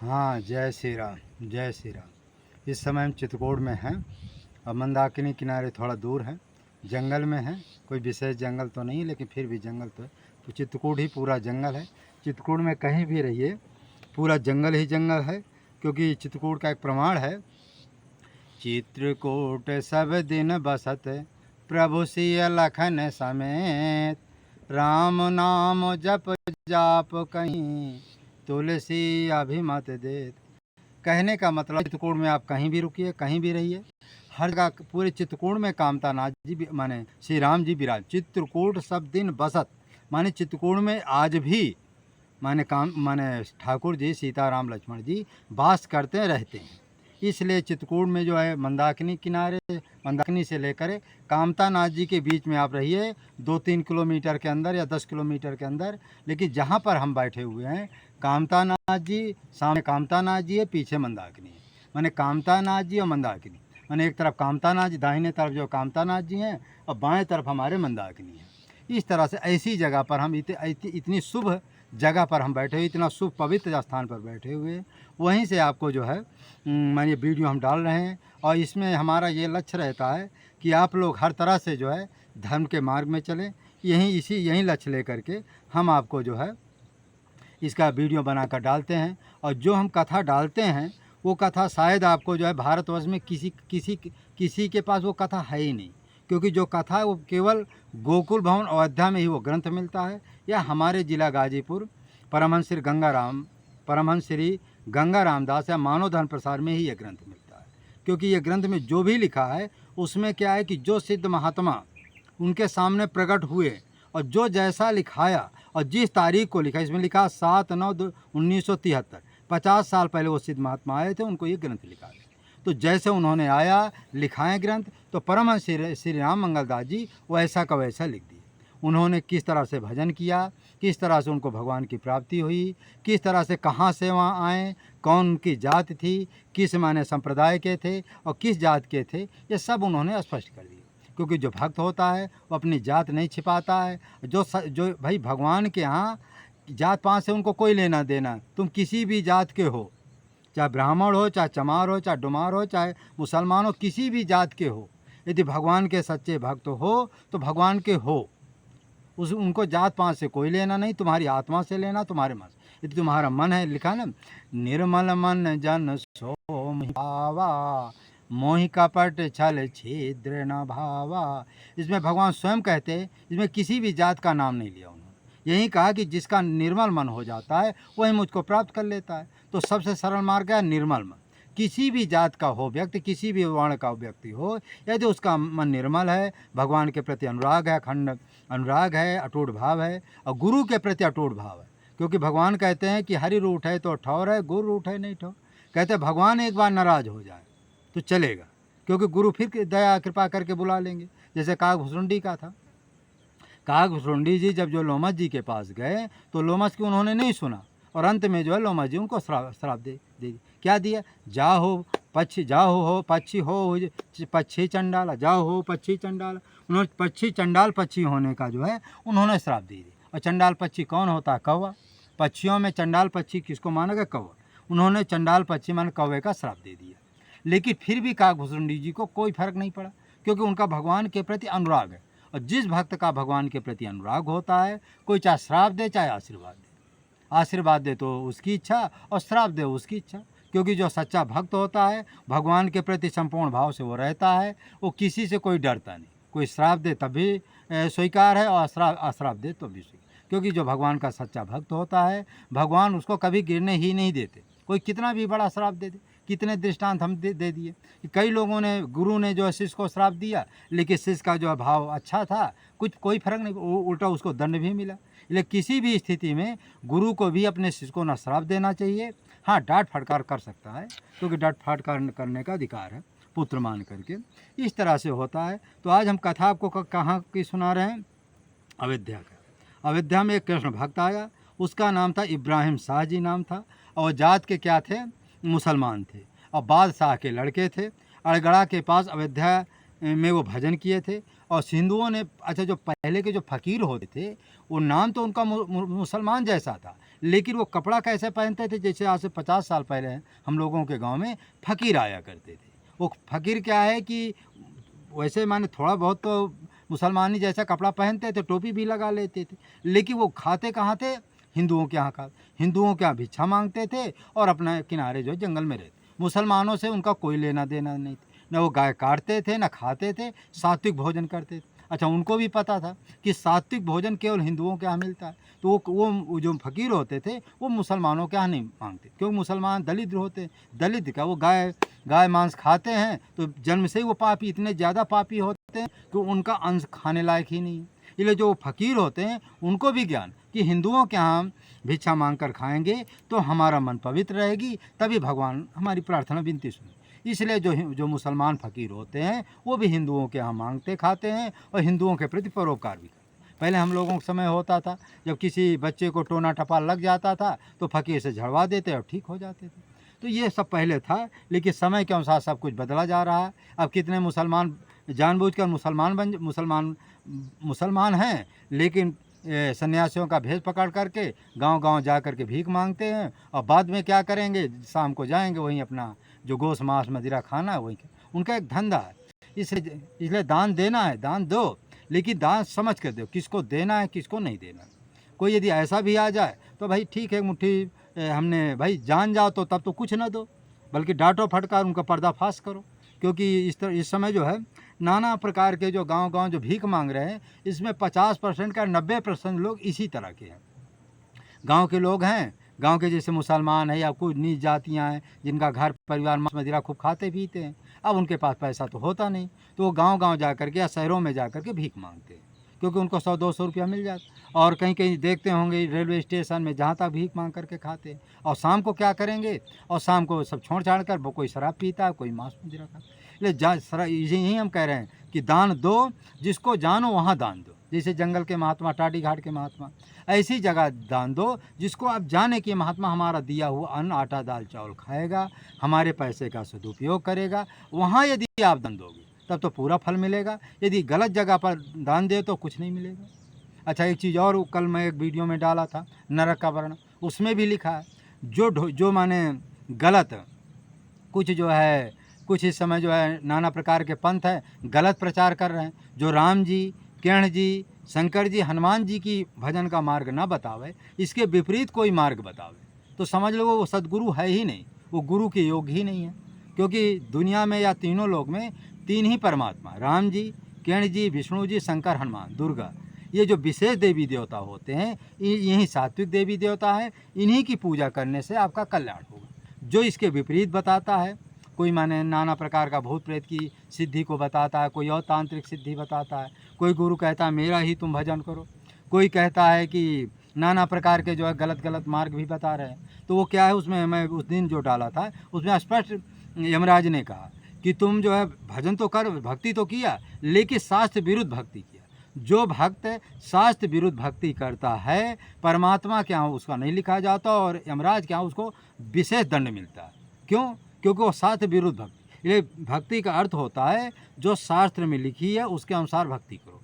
हाँ, जय श्री राम, जय श्री राम। इस समय हम चित्रकूट में हैं और मंदाकिनी किनारे थोड़ा दूर हैं, जंगल में हैं। कोई विशेष जंगल तो नहीं, लेकिन फिर भी जंगल तो है। तो चित्रकूट ही पूरा जंगल है। चित्रकूट में कहीं भी रहिए, पूरा जंगल ही जंगल है, क्योंकि चित्रकूट का एक प्रमाण है, चित्रकूट सब दिन बसत प्रभु सिय लखन समेत, राम नाम जप जाप कहीं तुलसी अभिमत देत। कहने का मतलब चित्रकूट में आप कहीं भी रुकिए, कहीं भी रहिए, हर जगह पूरे चित्रकूट में कामतानाथ जी माने श्री राम जी विराज। चित्रकूट सब दिन बसत माने चित्रकूट में आज भी माने ठाकुर जी सीताराम लक्ष्मण जी वास करते रहते हैं। इसलिए चित्रकूट में जो है मंदाकिनी किनारे, मंदाकिनी से लेकर कामतानाथ जी के बीच में आप रहिए, 2-3 किलोमीटर के अंदर या 10 किलोमीटर के अंदर। लेकिन जहाँ पर हम बैठे हुए हैं, कामतानाथ जी, सामने कामतानाथ जी है, पीछे मंदाकिनी है। माने कामतानाथ जी और मंदाकिनी, माने एक तरफ कामतानाथ जी, दाहिने तरफ जो कामतानाथ जी हैं और बाएं तरफ हमारे मंदाकिनी है। इस तरह से ऐसी जगह पर हम इतनी शुभ जगह पर हम बैठे हुए, इतना शुभ पवित्र स्थान पर बैठे हुए, वहीं से आपको जो है ये वीडियो हम डाल रहे हैं। और इसमें हमारा ये लक्ष्य रहता है कि आप लोग हर तरह से जो है धर्म के मार्ग में चलें। यही लक्ष्य लेकर के हम आपको जो है इसका वीडियो बनाकर डालते हैं। और जो हम कथा डालते हैं वो कथा शायद आपको जो है भारतवर्ष में किसी के पास वो कथा है ही नहीं, क्योंकि जो कथा है वो केवल गोकुल भवन अयोध्या में ही वो ग्रंथ मिलता है, या हमारे ज़िला गाजीपुर परमहंस श्री गंगा रामदास या मानव धर्म प्रसार में ही ये ग्रंथ मिलता है। क्योंकि ये ग्रंथ में जो भी लिखा है उसमें क्या है कि जो सिद्ध महात्मा उनके सामने प्रकट हुए और जो जैसा लिखाया और जिस तारीख को लिखा, इसमें लिखा 7/9/1973, 50 साल पहले वो सिद्ध महात्मा आए थे, उनको ये ग्रंथ लिखा है। तो जैसे उन्होंने आया लिखाए ग्रंथ, तो परमहंस श्री राम मंगलदास जी वैसा का वैसा लिख दिए। उन्होंने किस तरह से भजन किया, किस तरह से उनको भगवान की प्राप्ति हुई, किस तरह से कहाँ से वहाँ आए, कौन उनकी जात थी, किस माने संप्रदाय के थे और किस जात के थे, ये सब उन्होंने स्पष्ट कर दिया। क्योंकि जो भक्त होता है वो अपनी जात नहीं छिपाता है। जो भाई भगवान के यहाँ जात पात से उनको कोई लेना देना, तुम किसी भी जात के हो, चाहे ब्राह्मण हो, चाहे चमार हो, चाहे डुमार हो, चाहे मुसलमान हो, किसी भी जात के हो, यदि भगवान के सच्चे भक्त हो तो भगवान के हो, उनको जात पात से कोई लेना नहीं, तुम्हारी आत्मा से लेना, तुम्हारे मन से। यदि तुम्हारा मन है, लिखा ना, निर्मल मन जन सो भावा, मोहि कपट छल छिद्र न भावा। इसमें भगवान स्वयं कहते हैं, इसमें किसी भी जात का नाम नहीं लिया उन्होंने। यही कहा कि जिसका निर्मल मन हो जाता है वही मुझको प्राप्त कर लेता है। तो सबसे सरल मार्ग है निर्मल मन। किसी भी जात का हो व्यक्ति, किसी भी वर्ण का व्यक्ति हो, यदि उसका मन निर्मल है, भगवान के प्रति अनुराग है, अखंड अनुराग है, अटूट भाव है, और गुरु के प्रति अटूट भाव है। क्योंकि भगवान कहते हैं कि हरि रूठ है तो ठौर है, गुरु रूठ है नहीं ठौर। कहते हैं भगवान एक बार नाराज हो जाए तो चलेगा, क्योंकि गुरु फिर दया कृपा करके बुला लेंगे। जैसे काकभुसुंडी का था, काकभुसुंडी जी जब जो लोमस जी के पास गए तो लोमस की उन्होंने नहीं सुना, और अंत में जो है लोमस जी उनको श्राप दे क्या दिया, जाओ हो पक्षी चंडाला, जाओ हो पक्षी चंडाला। उन्होंने पक्षी चंडाल पक्षी होने का जो है उन्होंने श्राप दे दिया। और चंडाल पक्षी कौन होता है? कौवा। पक्षियों में चंडाल पक्षी किसको माना गया? कौवा। उन्होंने चंडाल पक्षी मान कौवे का श्राप दे दिया। लेकिन फिर भी काकभुसुंडी जी को कोई फर्क नहीं पड़ा, क्योंकि उनका भगवान के प्रति अनुराग है। और जिस भक्त का भगवान के प्रति अनुराग होता है, कोई चाहे श्राप दे चाहे आशीर्वाद दे, आशीर्वाद दे तो उसकी इच्छा और श्राप दे उसकी इच्छा। क्योंकि जो सच्चा भक्त होता है, भगवान के प्रति संपूर्ण भाव से वो रहता है, वो किसी से कोई डरता नहीं। कोई श्राप दे तब भी स्वीकार है और अश्राप दे तो भी स्वीकार। क्योंकि जो भगवान का सच्चा भक्त होता है, भगवान उसको कभी गिरने ही नहीं देते। कोई कितना भी बड़ा श्राप दे दे, कितने दृष्टांत हम दे दिए। कई लोगों ने, गुरु ने जो है शिष्य को श्राप दिया, लेकिन शिष्य का जो भाव अच्छा था, कोई फर्क नहीं, उल्टा उसको दंड भी मिला। इसलिए किसी भी स्थिति में गुरु को भी अपने शिष्य को न श्राप देना चाहिए। हाँ, डांट फटकार कर सकता है, क्योंकि डांट फटकार करने का अधिकार है पुत्र मान करके। इस तरह से होता है। तो आज हम कथा आपको कहाँ की सुना रहे हैं? अयोध्या का। अयोध्या में एक कृष्ण भक्त आया, उसका नाम था इब्राहिम शाह जी नाम था, और जात के क्या थे? मुसलमान थे, और बादशाह के लड़के थे। अड़गड़ा के पास अयोध्या में वो भजन किए थे। और हिंदुओं ने, अच्छा, जो पहले के जो फ़कीर होते थे, वो नाम तो उनका मुसलमान जैसा था, लेकिन वो कपड़ा कैसे पहनते थे, जैसे आज से 50 साल पहले हम लोगों के गांव में फ़कीर आया करते थे। वो फ़कीर क्या है कि वैसे माने थोड़ा बहुत तो मुसलमानी जैसा कपड़ा पहनते थे, टोपी भी लगा लेते थे, लेकिन वो खाते कहाँ थे? हिंदुओं के यहाँ हिंदुओं के यहाँ भिक्षा मांगते थे और अपना किनारे जो जंगल में रहते। मुसलमानों से उनका कोई लेना देना नहीं था, न वो गाय काटते थे न खाते थे, सात्विक भोजन करते थे। अच्छा, उनको भी पता था कि सात्विक भोजन केवल हिंदुओं के यहाँ मिलता है, तो वो जो फ़कीर होते थे वो मुसलमानों के यहाँ नहीं मांगते, क्योंकि मुसलमान दलित होते। दलित क्या, वो गाय मांस खाते हैं, तो जन्म से ही वो पापी, इतने ज़्यादा पापी होते हैं कि उनका अंश खाने लायक ही नहीं है। इसलिए जो फ़कीर होते हैं उनको भी ज्ञान कि हिंदुओं के यहाँ भिक्षा मांग कर खाएंगे तो हमारा मन पवित्र रहेगी, तभी भगवान हमारी प्रार्थना विनती सुने। इसलिए जो मुसलमान फ़कीर होते हैं वो भी हिंदुओं के यहाँ मांगते खाते हैं और हिंदुओं के प्रति परोपकार भी करते हैं। पहले हम लोगों के समय होता था, जब किसी बच्चे को टोना टपाल लग जाता था तो फ़कीर से झड़वा देते और ठीक हो जाते थे। तो ये सब पहले था, लेकिन समय के अनुसार सब कुछ बदला जा रहा है। अब कितने मुसलमान जानबूझकर मुसलमान हैं, लेकिन सन्यासियों का भेष पकड़ करके गांव-गांव जा कर के भीख मांगते हैं और बाद में क्या करेंगे, शाम को जाएंगे वहीं अपना जो गोश्त मांस मदिरा खाना है वहीं, उनका एक धंधा है। इसलिए दान देना है, दान दो, लेकिन दान समझ कर दो, किसको देना है किसको नहीं देना। कोई यदि ऐसा भी आ जाए तो भाई ठीक है, मुट्ठी हमने भाई जान जाओ तो तब तो कुछ ना दो, बल्कि डांटो फटकार उनका पर्दाफाश करो। क्योंकि इस समय जो है नाना प्रकार के जो गांव-गांव जो भीख मांग रहे हैं, इसमें 50% का 90% लोग इसी तरह के हैं। गांव के लोग हैं, गांव के जैसे मुसलमान है या कुछ नीच जातियां हैं जिनका घर परिवार मांस मदिरा खूब खाते पीते हैं। अब उनके पास पैसा तो होता नहीं, तो वो गांव-गांव जा कर के या शहरों में जा कर के भीख मांगते हैं, क्योंकि उनको 100-200 रुपया मिल जाता। और कहीं-कहीं देखते होंगे रेलवे स्टेशन में जहाँ तक भीख मांग करके खाते हैं। और शाम को क्या करेंगे, और शाम को सब छोड़-छाड़ कर कोई शराब पीता है, कोई मांस मदिरा खाता है। इसलिए यही हम कह रहे हैं कि दान दो, जिसको जानो वहाँ दान दो। जैसे जंगल के महात्मा, टाटी घाट के महात्मा, ऐसी जगह दान दो जिसको आप जाने कि महात्मा हमारा दिया हुआ अन्न आटा दाल चावल खाएगा, हमारे पैसे का सदुपयोग करेगा। वहाँ यदि आप दान दोगे तब तो पूरा फल मिलेगा, यदि गलत जगह पर दान दे तो कुछ नहीं मिलेगा। अच्छा, एक चीज़ और कल मैं एक वीडियो में डाला था, नरक का वर्णन, उसमें भी लिखा है जो माने गलत कुछ जो है, कुछ इस समय जो है नाना प्रकार के पंथ हैं, गलत प्रचार कर रहे हैं। जो राम जी, कृष्ण जी, शंकर जी, हनुमान जी की भजन का मार्ग ना बतावे, इसके विपरीत कोई मार्ग बतावे, तो समझ लो वो सदगुरु है ही नहीं, वो गुरु के योग्य ही नहीं है। क्योंकि दुनिया में या तीनों लोक में तीन ही परमात्मा, राम जी, कृष्ण जी, विष्णु जी, शंकर, हनुमान, दुर्गा, ये जो विशेष देवी देवता होते हैं, यही सात्विक देवी देवता है। इन्हीं की पूजा करने से आपका कल्याण होगा। जो इसके विपरीत बताता है, कोई माने नाना प्रकार का भूत प्रेत की सिद्धि को बताता है, कोई और तांत्रिक सिद्धि बताता है, कोई गुरु कहता है मेरा ही तुम भजन करो, कोई कहता है कि नाना प्रकार के जो है गलत गलत मार्ग भी बता रहे हैं। तो वो क्या है, उसमें मैं उस दिन जो डाला था उसमें स्पष्ट यमराज ने कहा कि तुम जो है भजन तो कर, भक्ति तो किया, लेकिन शास्त्र विरुद्ध भक्ति किया। जो भक्त शास्त्र विरुद्ध भक्ति करता है, परमात्मा के यहाँ उसका नहीं लिखा जाता और यमराज के यहाँ उसको विशेष दंड मिलता है। क्यों? क्योंकि वो शास्त्र विरुद्ध भक्ति। ये भक्ति का अर्थ होता है जो शास्त्र में लिखी है उसके अनुसार भक्ति करो,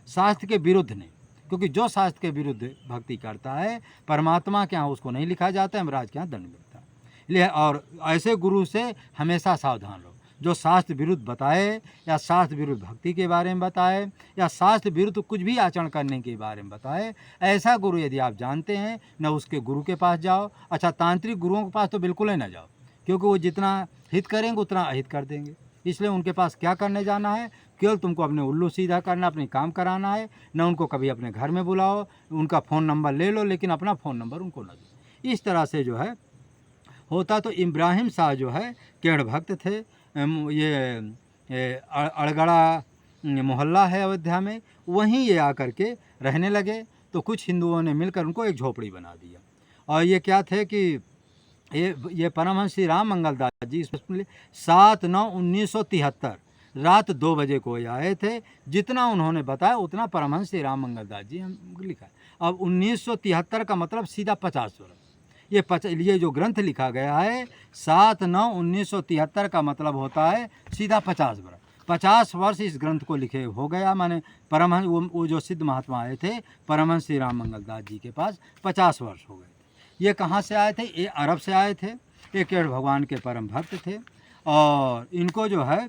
शास्त्र के विरुद्ध नहीं। क्योंकि जो शास्त्र के विरुद्ध भक्ति करता है, परमात्मा के यहाँ उसको नहीं लिखा जाता है, यमराज के यहाँ दंड मिलता है। इसलिए और ऐसे गुरु से हमेशा सावधान रहो, जो शास्त्र विरुद्ध बताए या शास्त्र विरुद्ध भक्ति के बारे में बताए या शास्त्र विरुद्ध कुछ भी आचरण करने के बारे में बताए, ऐसा गुरु यदि आप जानते हैं, न उसके गुरु के पास जाओ। अच्छा, तांत्रिक गुरुओं के पास तो बिल्कुल ही ना जाओ, क्योंकि वो जितना हित करेंगे उतना अहित कर देंगे। इसलिए उनके पास क्या करने जाना है, केवल तुमको अपने उल्लू सीधा करना, अपनी काम कराना है। न उनको कभी अपने घर में बुलाओ, उनका फ़ोन नंबर ले लो, लेकिन अपना फ़ोन नंबर उनको न दो। इस तरह से जो है होता। तो इब्राहिम शाह जो है केड़ भक्त थे। ये अड़गड़ा मोहल्ला है अयोध्या में, वहीं ये आकर के रहने लगे। तो कुछ हिंदुओं ने मिलकर उनको एक झोपड़ी बना दिया। और ये क्या थे कि ये परमहंस श्री राम मंगल दास जी 7/9/1973 रात 2 बजे को आए थे। जितना उन्होंने बताया उतना परमहंस श्री राम मंगल दास जी लिखा है। अब 1973 का मतलब सीधा 50 वर्ष। ये जो ग्रंथ लिखा गया है 7/9/1973 का मतलब होता है सीधा 50 वर्ष। 50 वर्ष इस ग्रंथ को लिखे हो गया। माने परमहंस वो जो सिद्ध महात्मा आए थे परमहंस श्री राम मंगल दास जी के पास 50 वर्ष हो गए। ये कहाँ से आए थे? ये अरब से आए थे। ये कृष्ण भगवान के परम भक्त थे और इनको जो है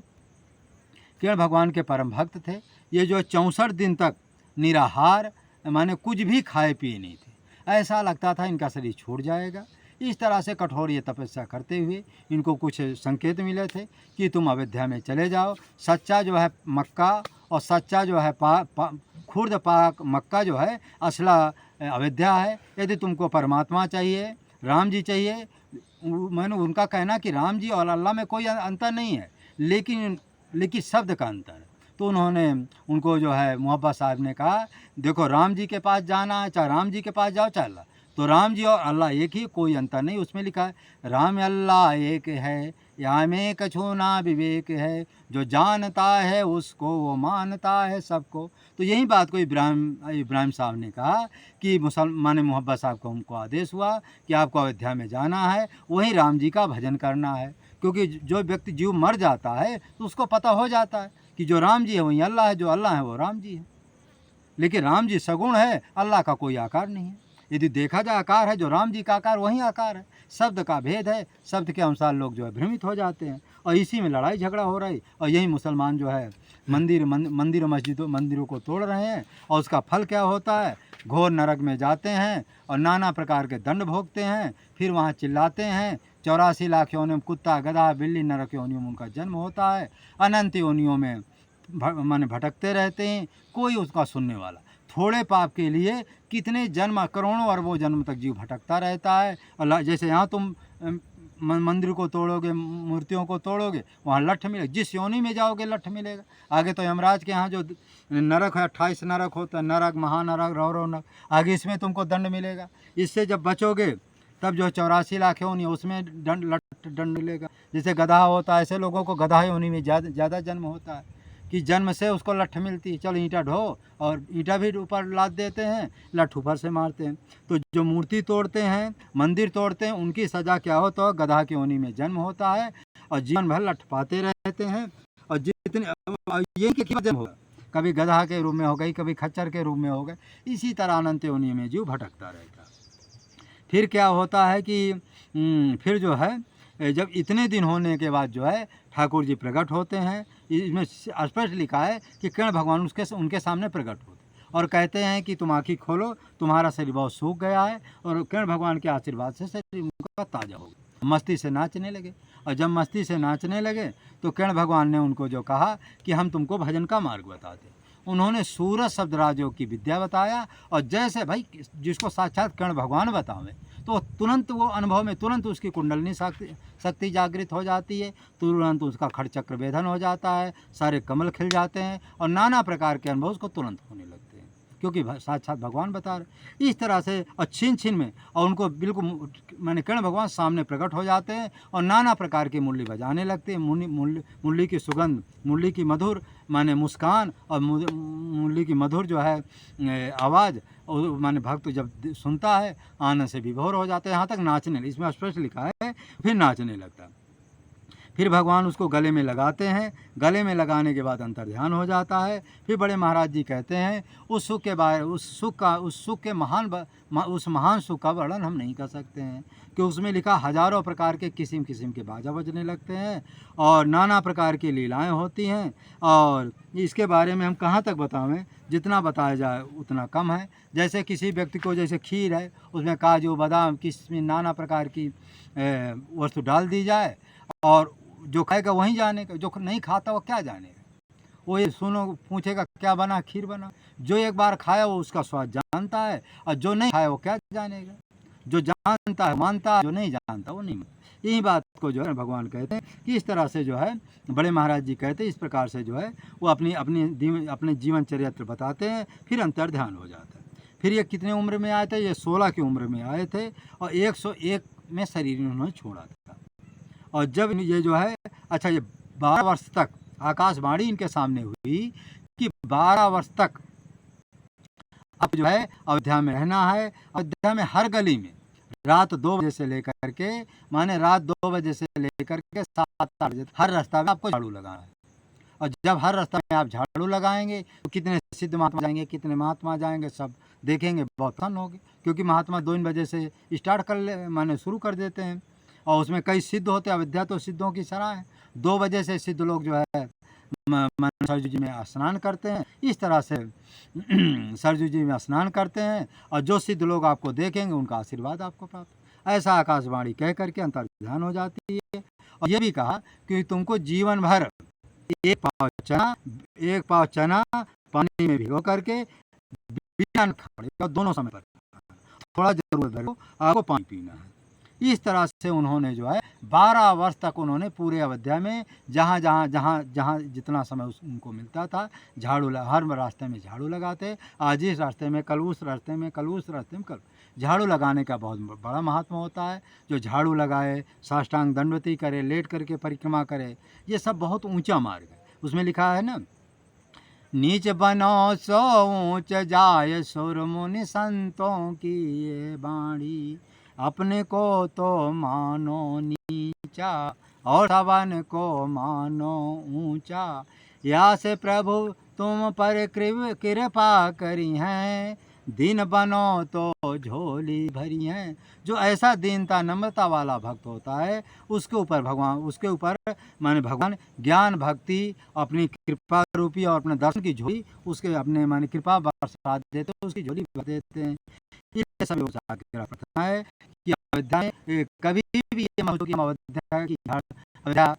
कृष्ण भगवान के परम भक्त थे। ये जो 64 दिन तक निराहार माने कुछ भी खाए पिए नहीं थे। ऐसा लगता था इनका शरीर छूट जाएगा। इस तरह से कठोर ये तपस्या करते हुए इनको कुछ संकेत मिले थे कि तुम अयोध्या में चले जाओ। सच्चा जो है मक्का और सच्चा जो है खुर्द पाक मक्का जो है असला अयोध्या है। यदि तुमको परमात्मा चाहिए, राम जी चाहिए, मैंने उनका कहना कि राम जी और अल्लाह में कोई अंतर नहीं है, लेकिन शब्द का अंतर है। तो उन्होंने उनको जो है मोहब्बत साहब ने कहा, देखो राम जी के पास जाना है, चाहे राम जी के पास जाओ चाहे अल्लाह, तो राम जी और अल्लाह एक ही, कोई अंतर नहीं। उसमें लिखा है राम अल्लाह एक है, या में कछु ना विवेक है, जो जानता है उसको वो मानता है सबको। तो यही बात को इब्राहिम साहब ने कहा कि मुसलमान मोहब्बत साहब को उनको आदेश हुआ कि आपको अयोध्या में जाना है, वहीं राम जी का भजन करना है। क्योंकि जो व्यक्ति जीव मर जाता है तो उसको पता हो जाता है कि जो राम जी है वही अल्लाह है, जो अल्लाह है वो राम जी है। लेकिन राम जी सगुण है, अल्लाह का कोई आकार नहीं है। यदि देखा जाए आकार है, जो राम जी का आकार वही आकार है। शब्द का भेद है, शब्द के अनुसार लोग जो है भ्रमित हो जाते हैं और इसी में लड़ाई झगड़ा हो रही। और यही मुसलमान जो है मंदिर मंदिरों को तोड़ रहे हैं और उसका फल क्या होता है? घोर नरक में जाते हैं और नाना प्रकार के दंड भोगते हैं। फिर वहाँ चिल्लाते हैं 84 लाख योनियों में कुत्ता गधा बिल्ली नरक योनियों में उनका जन्म होता है। अनंत योनियों में माने भटकते रहते हैं, कोई उसका सुनने वाला। थोड़े पाप के लिए कितने जन्म, करोड़ों अरबों जन्म तक जीव भटकता रहता है। और जैसे यहाँ तुम मंदिर को तोड़ोगे, मूर्तियों को तोड़ोगे, वहाँ लठ मिलेगा। जिस योनि में जाओगे लठ मिलेगा। आगे तो यमराज के यहाँ जो नरक है 28 नरक होता है, नरक महानरक रौरव नरक, आगे इसमें तुमको दंड मिलेगा। इससे जब बचोगे तब जो 84 लाख योनि है उसमें दंड मिलेगा। जैसे गधा होता है, ऐसे लोगों को गधा योनि में ज़्यादा जन्म होता है कि जन्म से उसको लठ मिलती है। चलो ईंटा ढो, और ईंटा भी ऊपर लाद देते हैं, लठ ऊपर से मारते हैं। तो जो मूर्ति तोड़ते हैं, मंदिर तोड़ते हैं, उनकी सज़ा क्या हो? तो गधा की योनि में जन्म होता है और जीवन भर लठ पाते रहते हैं। और जितने ये जन्म होगा, कभी गधा के रूप में हो गई, कभी खच्चर के रूप में हो गए। इसी तरह अनंत योनि में जीव भटकता रहता है। फिर क्या होता है कि फिर जो है जब इतने दिन होने के बाद जो है ठाकुर जी प्रकट होते हैं। इसमें स्पष्ट लिखा है कि कृष्ण भगवान उनके सामने प्रकट होते और कहते हैं कि तुम आँखी खोलो, तुम्हारा शरीर बहुत सूख गया है। और कृष्ण भगवान के आशीर्वाद से शरीर उनका ताज़ा हो गया। मस्ती से नाचने लगे, और जब मस्ती से नाचने लगे तो कृष्ण भगवान ने उनको जो कहा कि हम तुमको भजन का मार्ग बताते। उन्होंने सूरज शब्द राजयोग की विद्या बताया। और जैसे भाई जिसको साक्षात कृष्ण भगवान बतावे तो तुरंत वो अनुभव में तुरंत उसकी कुंडलिनी शक्ति जागृत हो जाती है, तुरंत उसका खड़चक्र वेधन हो जाता है, सारे कमल खिल जाते हैं और नाना प्रकार के अनुभव उसको तुरंत होने लगते हैं, क्योंकि साक्षात भगवान बता रहे। इस तरह से और छीन में और उनको बिल्कुल मैंने कृष्ण भगवान सामने प्रकट हो जाते हैं और नाना प्रकार की मुरली बजाने लगते हैं। मुरली की सुगंध, मुरली की मधुर माने मुस्कान और मुरली की मधुर जो है आवाज़, और माने भक्त जब सुनता है आनंद से विभोर हो जाता है। यहाँ तक नाचने, इसमें स्पष्ट लिखा है फिर नाचने लगता है। फिर भगवान उसको गले में लगाते हैं। गले में लगाने के बाद अंतर ध्यान हो जाता है। फिर बड़े महाराज जी कहते हैं उस सुख के बारे उस सुख के उस महान सुख का वर्णन हम नहीं कर सकते हैं, कि उसमें लिखा हजारों प्रकार के किस्म किस्म के बाजा बजने लगते हैं और नाना प्रकार की लीलाएं होती हैं। और इसके बारे में हम कहाँ तक बतावें, जितना बताया जाए उतना कम है। जैसे किसी व्यक्ति को, जैसे खीर है, उसमें काजू बादाम किस्म नाना प्रकार की वस्तु डाल दी जाए और जो खाएगा वहीं जानेगा, जो नहीं खाता वो क्या जानेगा। वो ये सुनो पूछेगा क्या बना, खीर बना। जो एक बार खाया वो उसका स्वाद जानता है, और जो नहीं खाया वो क्या जानेगा। जो जानता है मानता है, जो नहीं जानता वो नहीं मानता। यही बात को जो है भगवान कहते हैं कि इस तरह से जो है बड़े महाराज जी कहते हैं, इस प्रकार से जो है वो अपने जीवन चरित्र बताते हैं। फिर अंतर ध्यान हो जाता है। फिर ये कितने उम्र में आए थे? ये 16 की उम्र में आए थे और 101 में शरीर इन्होंने छोड़ा था। और जब ये जो है अच्छा ये 12 वर्ष तक आकाशवाणी इनके सामने हुई कि 12 वर्ष तक अब जो है अयोध्या में रहना है। अयोध्या में हर गली में रात 2 बजे से लेकर के माने रात 2 बजे से लेकर के 7-8 बजे हर रास्ता में आपको झाड़ू लगाना है। और जब हर रास्ता में आप झाड़ू लगाएंगे तो कितने सिद्ध महात्मा जाएंगे, कितने महात्मा जाएंगे, सब देखेंगे, बहुत प्रसन्न होंगे। क्योंकि महात्मा 2 बजे से स्टार्ट कर ले माने शुरू कर देते हैं और उसमें कई सिद्ध होते हैं। अयोध्या तो सिद्धों की सराह है। 2 बजे से सिद्ध लोग जो है सरजू जी में स्नान करते हैं। इस तरह से सरजू जी में स्नान करते हैं और जो सिद्ध लोग आपको देखेंगे उनका आशीर्वाद आपको प्राप्त। ऐसा आकाशवाणी कह करके अंतर्ध्यान हो जाती है। और ये भी कहा कि तुमको जीवन भर एक पाव चना पानी में भिगो करके बिना खाने दोनों समय पर थोड़ा जरूरत है आपको पानी पीना है। इस तरह से उन्होंने जो है 12 वर्ष तक उन्होंने पूरे अयोध्या में जहाँ जहाँ जितना समय उनको मिलता था झाड़ू हर रास्ते में झाड़ू लगाते। आज इस रास्ते में कल उस रास्ते में कल उस रास्ते में कल झाड़ू लगाने का बहुत बड़ा महत्व होता है। जो झाड़ू लगाए, साष्टांग दंडवती करे, लेट करके परिक्रमा करे, ये सब बहुत ऊंचा मार्ग है। उसमें लिखा है ना, नीच बनो सो ऊंच जाय सुर मुनि संतों की ये बाणी, अपने को तो मानो नीचा और सबन को मानो ऊंचा, या से प्रभु तुम पर कृपा करी हैं, दिन बनो तो झोली भरी हैं। जो ऐसा दीनता नम्रता वाला भक्त होता है उसके ऊपर माने भगवान ज्ञान भक्ति अपनी कृपा रूपी और अपने दर्शन की झोली उसके अपने माने कृपा बरसा देते, उसकी झोली भर देते हैं। ये सब प्रार्थना है कि अयोध्या में कभी भी ये अयोध्या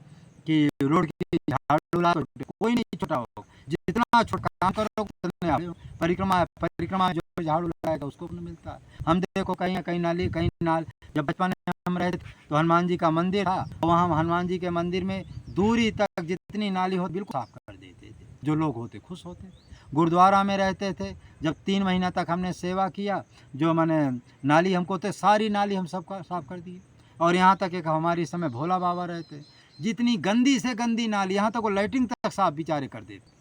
की रोड की झाड़ू ला कोई नहीं छोटा हो, जितना छोटा काम करो उतने परिक्रमा जो झाड़ू लगाएगा उसको मिलता है। हम देखो कहीं नाली कहीं नाल, जब बचपन में हम रहते तो हनुमान जी का मंदिर था, वहाँ हनुमान जी के मंदिर में दूरी तक जितनी नाली हो बिल्कुल साफ कर देते थे। जो लोग होते खुश होते। गुरुद्वारा में रहते थे, जब 3 महीना तक हमने सेवा किया, जो मैंने नाली हमको थे सारी नाली हम सबका साफ कर दिए। और यहाँ तक एक हमारे समय भोला बाबा रहते, जितनी गंदी से गंदी नाली, यहाँ तक वो लाइटिंग तक साफ बेचारे कर देते।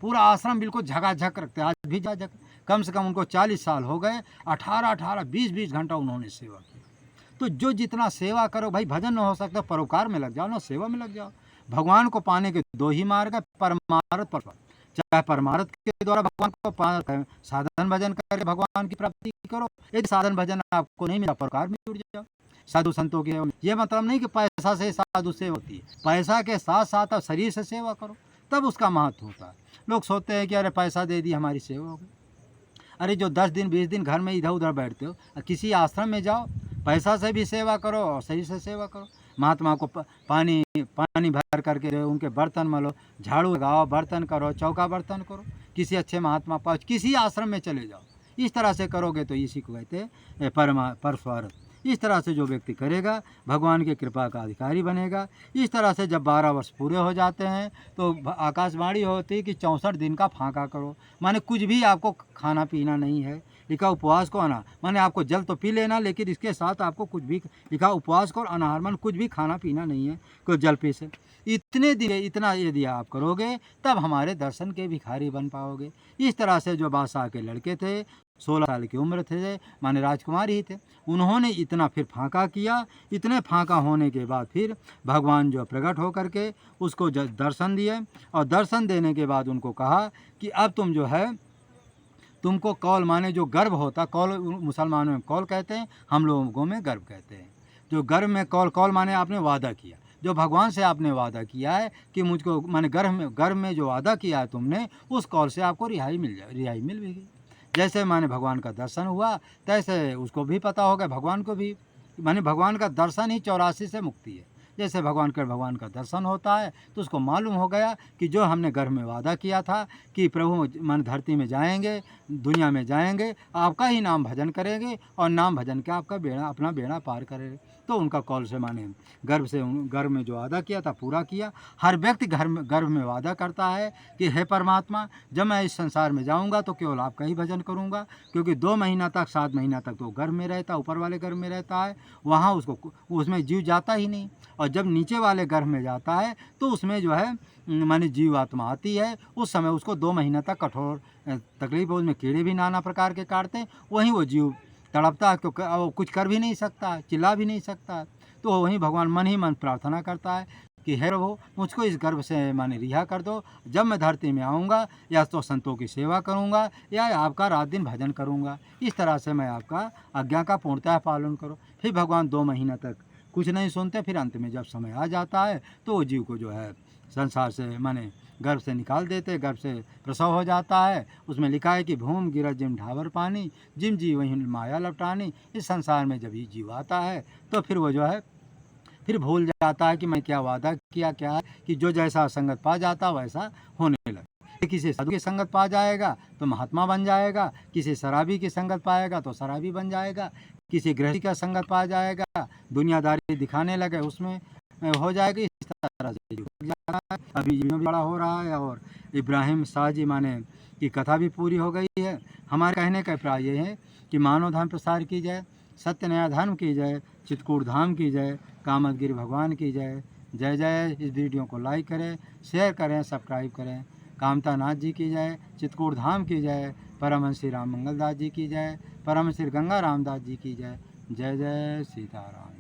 पूरा आश्रम बिल्कुल झकाझक रखते। आज भी झक, कम से कम उनको 40 साल हो गए, 18 20 घंटा उन्होंने सेवा की। तो जो जितना सेवा करो भाई, भजन न हो सकता परोपकार में लग जाओ ना, सेवा में लग जाओ। भगवान को पाने के 2 ही मार्ग है, परमार्थ परस्पर। चाहे परमार्थ के द्वारा भगवान को साधन भजन करके भगवान की प्राप्ति करो, यदि साधन भजन आपको नहीं मिला परोपकार में जुड़ जाओ। साधु संतों की ये मतलब नहीं कि पैसा से साधु सेवा होती है, पैसा के साथ साथ आप शरीर से सेवा करो तब उसका महत्व होता है। लोग सोचते हैं कि अरे पैसा दे दी हमारी सेवा हो गई। अरे जो 10 दिन 20 दिन घर में इधर उधर बैठते हो, किसी आश्रम में जाओ, पैसा से भी सेवा करो और शरीर से सेवा करो। महात्मा को पानी भर करके उनके बर्तन मलो, झाड़ू लगाओ, बर्तन करो, चौका बर्तन करो। किसी अच्छे महात्मा पास किसी आश्रम में चले जाओ, इस तरह से करोगे तो इसी को कहते हैं परस्वार्थ। इस तरह से जो व्यक्ति करेगा भगवान की कृपा का अधिकारी बनेगा। इस तरह से जब 12 वर्ष पूरे हो जाते हैं तो आकाशवाणी होती है कि 64 दिन का फाँका करो, माने कुछ भी आपको खाना पीना नहीं है। लिखा उपवास को अनाहार, माने आपको जल तो पी लेना, लेकिन इसके साथ आपको कुछ भी, लिखा उपवास को अनाहार माने कुछ भी खाना पीना नहीं है, कोई जल पी से। इतना यदि आप करोगे तब हमारे दर्शन के भिखारी बन पाओगे। इस तरह से जो बादशाह के लड़के थे, 16 साल की उम्र थे, माने राजकुमार ही थे, उन्होंने इतना फिर फाँका किया। इतने फाँका होने के बाद फिर भगवान जो प्रकट होकर के उसको दर्शन दिए, और दर्शन देने के बाद उनको कहा कि अब तुम जो है, तुमको कौल माने जो गर्भ होता, कौल मुसलमानों में कौल कहते हैं, हम लोगों में गर्भ कहते हैं। जो गर्भ में कौल माने आपने वादा किया, जो भगवान से आपने वादा किया है कि मुझको माने गर्भ में जो वादा किया है तुमने, उस कौल से आपको रिहाई मिल गई। जैसे माने भगवान का दर्शन हुआ तैसे उसको भी पता होगा, भगवान को भी, माने भगवान का दर्शन ही 84 से मुक्ति है। जैसे भगवान का दर्शन होता है तो उसको मालूम हो गया कि जो हमने गर्भ में वादा किया था कि प्रभु मन धरती में जाएंगे, दुनिया में जाएंगे, आपका ही नाम भजन करेंगे और नाम भजन के आपका अपना बेड़ा पार करेंगे। तो उनका कौल से माने गर्भ में जो वादा किया था पूरा किया। हर व्यक्ति गर्भ में वादा करता है कि हे परमात्मा, जब मैं इस संसार में जाऊंगा तो केवल आपका ही भजन करूंगा, क्योंकि 2 महीना तक 7 महीना तक तो गर्भ में रहता, ऊपर वाले गर्भ में रहता है, वहाँ उसमें जीव जाता ही नहीं। और जब नीचे वाले गर्भ में जाता है तो उसमें जो है माने जीव आत्मा आती है। उस समय उसको 2 महीना तक कठोर तकलीफ, उसमें कीड़े भी नाना प्रकार के काटते हैं, वहीं वो जीव तड़पता है, क्योंकि वो कुछ कर भी नहीं सकता, चिल्ला भी नहीं सकता। तो वहीं भगवान मन ही मन प्रार्थना करता है कि हे प्रभु मुझको इस गर्भ से माने रिहा कर दो। जब मैं धरती में आऊँगा या तो संतों की सेवा करूँगा या आपका रात दिन भजन करूँगा। इस तरह से मैं आपका आज्ञा का पूर्णतः पालन करो। फिर भगवान 2 महीना तक कुछ नहीं सुनते। फिर अंत में जब समय आ जाता है तो वो जीव को जो है संसार से माने गर्भ से निकाल देते, गर्भ से प्रसव हो जाता है। उसमें लिखा है कि भूम गिरज जिम ढावर पानी, जिम जी वहीं माया लपटानी। इस संसार में जब ये जीव आता है तो फिर वो जो है फिर भूल जाता है कि मैं क्या वादा किया क्या है, कि जो जैसा संगत पा जाता वैसा होने लगे। किसी साधु की संगत पा जाएगा तो महात्मा बन जाएगा, किसी शराबी की संगत पाएगा तो शराबी बन जाएगा, किसी गृहस्थी का संगत पा जाएगा, दुनियादारी दिखाने लगे उसमें हो जाएगी। इस तरह से युग जा रहा है। अभी युग भी बड़ा हो रहा है और इब्राहिम शाह जी माने की कथा भी पूरी हो गई है। हमारे कहने का अभिप्राय ये है कि मानव धर्म प्रसार की जाए, सत्य न्याय धर्म की जय, चित्रकूट धाम की जय, कामतगिरी भगवान की जय। जय जय। इस वीडियो को लाइक करें, शेयर करें, सब्सक्राइब करें। कामता नाथ जी की जय, चित्रकूट धाम की जय, परमहंस श्री राम मंगल दास जी की जय, परमहंस श्री गंगा रामदास जी की जय। जय जय सीताराम।